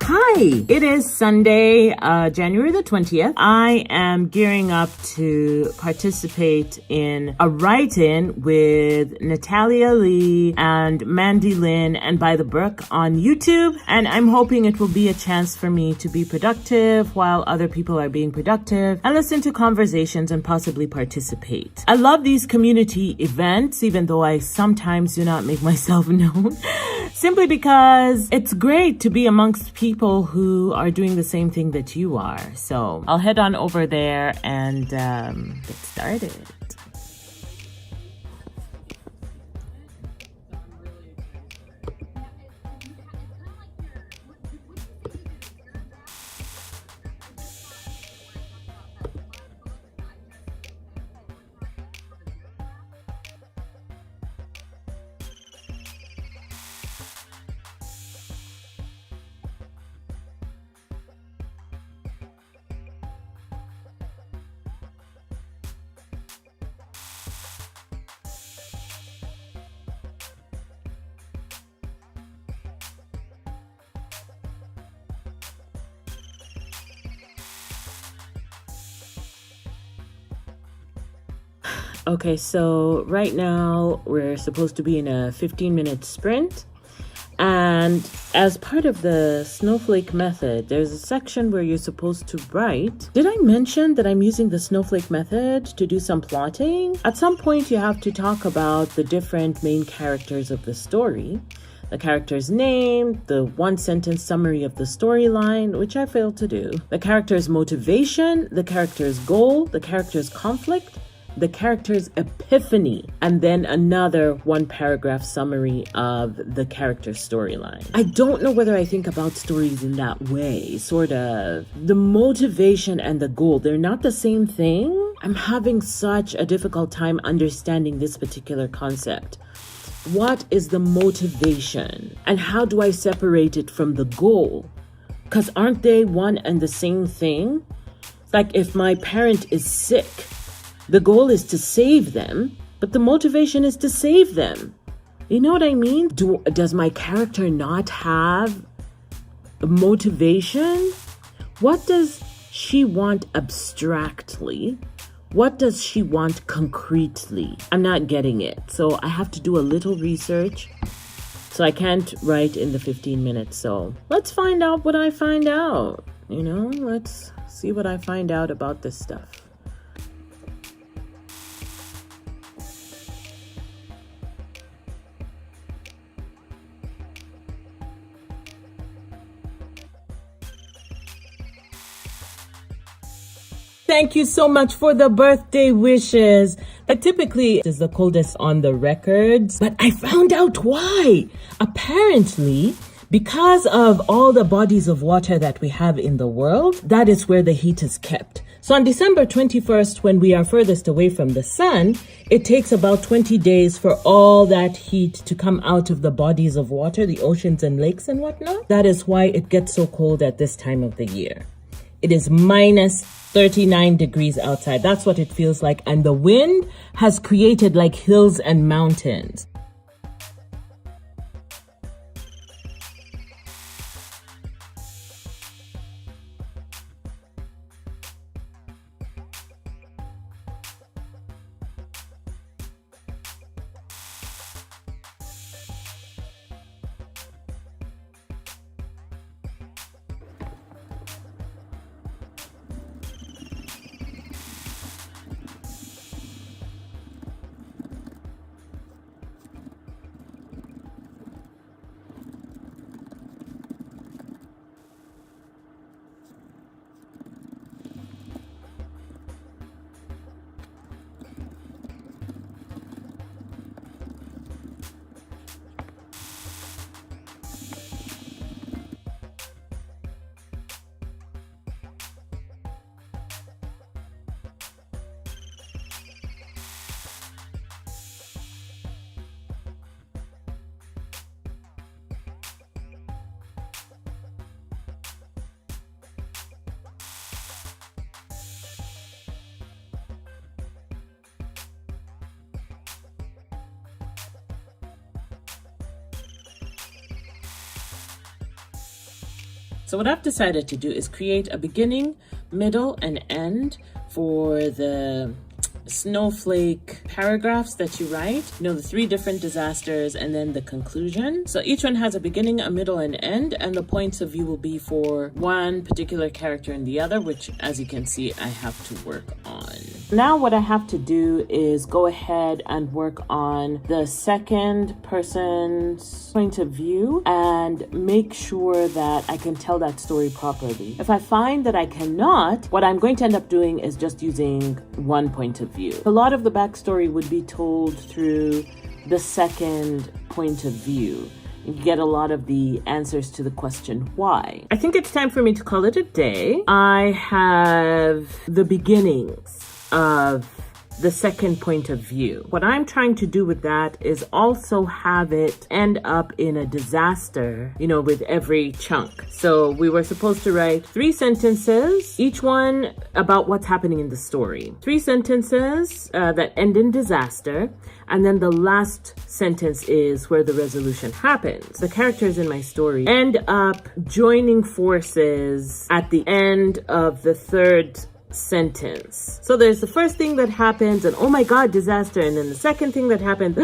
Hi, it is Sunday, January the 20th. I am gearing up to participate in a write-in with Natalia Lee and Mandy Lynn and By the Brook on YouTube. And I'm hoping it will be a chance for me to be productive while other people are being productive and listen to conversations and possibly participate. I love these community events, even though I sometimes do not make myself known, simply because it's great to be amongst people who are doing the same thing that you are. So I'll head on over there and get started. Okay, so right now we're supposed to be in a 15-minute sprint. And as part of the snowflake method, there's a section where you're supposed to write. Did I mention that I'm using the snowflake method to do some plotting? At some point, you have to talk about the different main characters of the story. The character's name, the one-sentence summary of the storyline, which I failed to do, the character's motivation, the character's goal, the character's conflict, the character's epiphany, and then another one-paragraph summary of the character's storyline. I don't know whether I think about stories in that way, sort of. The motivation and the goal, they're not the same thing. I'm having such a difficult time understanding this particular concept. What is the motivation? And how do I separate it from the goal? Because aren't they one and the same thing? Like if my parent is sick, the goal is to save them, but the motivation is to save them. You know what I mean? Does my character not have a motivation? What does she want abstractly? What does she want concretely? I'm not getting it. So I have to do a little research. So I can't write in the 15 minutes. So let's find out what I find out. Let's see what I find out about this stuff. Thank you so much for the birthday wishes. That typically is the coldest on the records, but I found out why. Apparently, because of all the bodies of water that we have in the world, that is where the heat is kept. So on December 21st, when we are furthest away from the sun, it takes about 20 days for all that heat to come out of the bodies of water, the oceans and lakes and whatnot. That is why it gets so cold at this time of the year. It is minus 39 degrees outside. That's what it feels like. And the wind has created like hills and mountains. So what I've decided to do is create a beginning, middle, and end for the snowflake paragraphs that you write, the 3 different disasters and then the conclusion. So each one has a beginning, a middle, and end, and the points of view will be for one particular character and the other, which, as you can see, I have to work on. Now what I have to do is go ahead and work on the second person's point of view and make sure that I can tell that story properly. If I find that I cannot, what I'm going to end up doing is just using one point of view. A lot of the backstory would be told through the second point of view. You get a lot of the answers to the question why. I think it's time for me to call it a day. I have the beginnings of the second point of view. What I'm trying to do with that is also have it end up in a disaster, with every chunk. So we were supposed to write 3 sentences, each one about what's happening in the story. 3 sentences that end in disaster. And then the last sentence is where the resolution happens. The characters in my story end up joining forces at the end of the third sentence. So there's the first thing that happens and oh my god, disaster, and then the second thing that happens,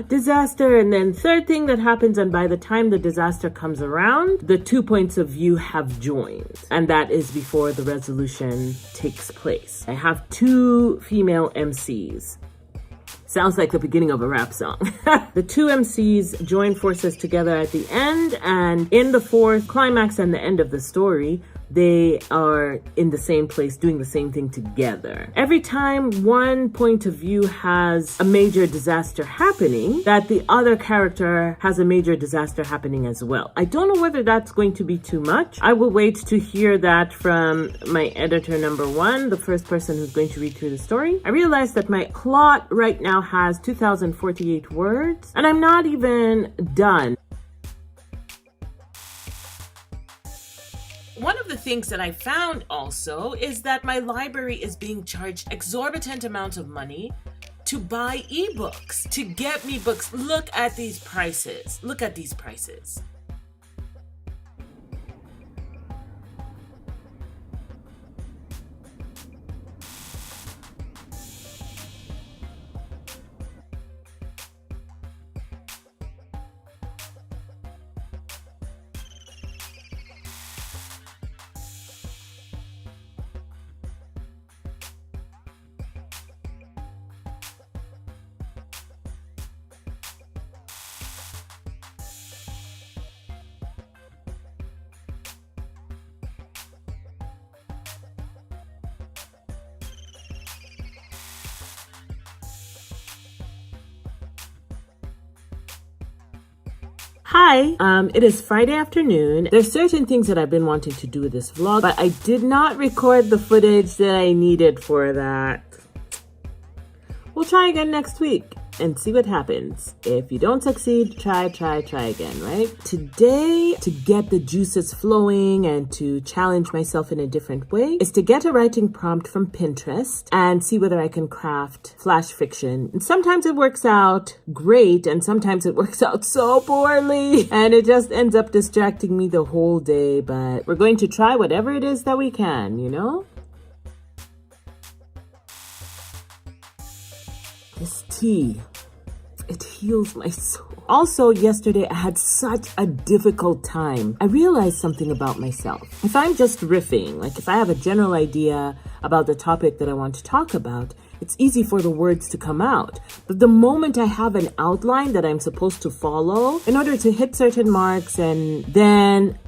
disaster, and then third thing that happens, and by the time the disaster comes around, the 2 points of view have joined, and that is before the resolution takes place. I have 2 female MCs. Sounds like the beginning of a rap song. The 2 MCs join forces together at the end, and in the fourth climax and the end of the story, they are in the same place doing the same thing together. Every time one point of view has a major disaster happening, that the other character has a major disaster happening as well. I don't know whether that's going to be too much. I will wait to hear that from my editor number 1, the first person who's going to read through the story. I realized that my plot right now has 2,048 words, and I'm not even done. One of the things that I found also is that my library is being charged exorbitant amounts of money to buy ebooks, to get me books. Look at these prices. Look at these prices. Hi, it is Friday afternoon. There's certain things that I've been wanting to do with this vlog, but I did not record the footage that I needed for that. We'll try again next week and see what happens. If you don't succeed, try again, right? Today, to get the juices flowing and to challenge myself in a different way, is to get a writing prompt from Pinterest and see whether I can craft flash fiction. And sometimes it works out great, and sometimes it works out so poorly, and it just ends up distracting me the whole day. But we're going to try whatever it is that we can, This tea, it heals my soul. Also, yesterday I had such a difficult time. I realized something about myself. If I'm just riffing, like if I have a general idea about the topic that I want to talk about, it's easy for the words to come out. But the moment I have an outline that I'm supposed to follow in order to hit certain marks, and then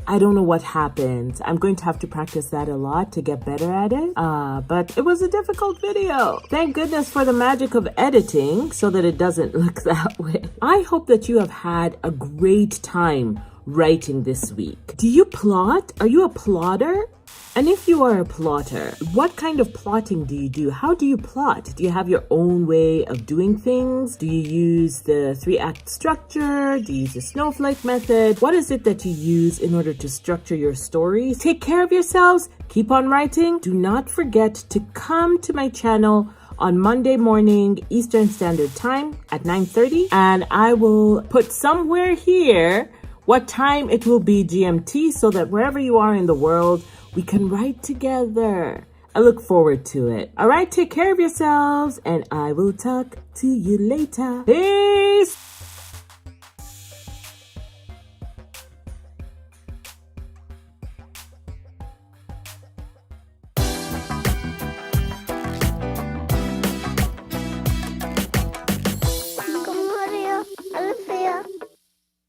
I don't know what happens. I'm going to have to practice that a lot to get better at it. But it was a difficult video. Thank goodness for the magic of editing so that it doesn't look that way. I hope that you have had a great time writing this week. Do you plot? Are you a plotter? And if you are a plotter, what kind of plotting do you do? How do you plot? Do you have your own way of doing things? Do you use the 3-act structure? Do you use the snowflake method? What is it that you use in order to structure your stories? Take care of yourselves. Keep on writing. Do not forget to come to my channel on Monday morning Eastern Standard Time at 9:30, and I will put somewhere here what time it will be GMT so that wherever you are in the world, we can write together. I look forward to it. All right, take care of yourselves, and I will talk to you later. Peace!